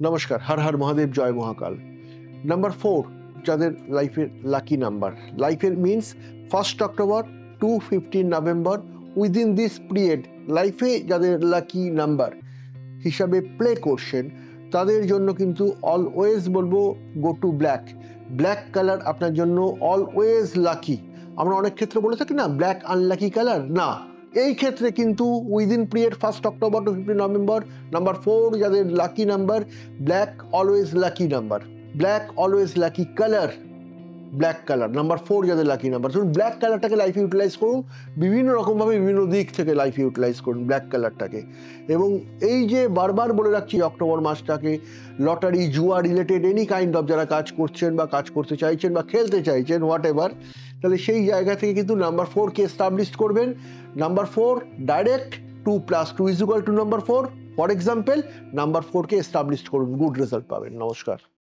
নমস্কার, হর হর মহাদেব, জয় মহাকাল। নাম্বার 4 যাদের লাইফের লাকি নাম্বার, লাইফের means 1 October to 15 November, within this period লাইফে যাদের লাকি নাম্বার হিসাবে প্লে করছেন তাদের জন্য কিন্তু অলওয়েজ বলবো go to black. Black colour আপনার জন্য অলওয়েজ লাকি। আমরা অনেক ক্ষেত্রে বলে থাকি না ব্ল্যাক আনলাকি কালার, না, এই ক্ষেত্রে কিন্তু within period 1 October to 15 November, number 4 যাদের lucky number, black always lucky number, black always lucky colour, black colour. Number 4 যাদের লাকি নাম্বার, ধরুন ব্ল্যাক কালারটাকে লাইফে ইউটিলাইজ করুন, বিভিন্ন রকমভাবে বিভিন্ন দিক থেকে লাইফে ইউটিলাইজ করুন ব্ল্যাক কালারটাকে। এবং এই যে বারবার বলে রাখছি অক্টোবর মাসটাকে লটারি, জুয়া রিলেটেড এনি কাইন্ড অফ যারা কাজ করছেন বা কাজ করতে চাইছেন বা খেলতে চাইছেন হোয়াট এভার, তাহলে সেই জায়গা থেকে কিন্তু নাম্বার 4কে এস্টাবলিশ করবেন। Number 4 direct 2 + 2 = number 4, for example number 4কে এস্টাবলিশ করুন, গুড রেজাল্ট পাবেন। নমস্কার।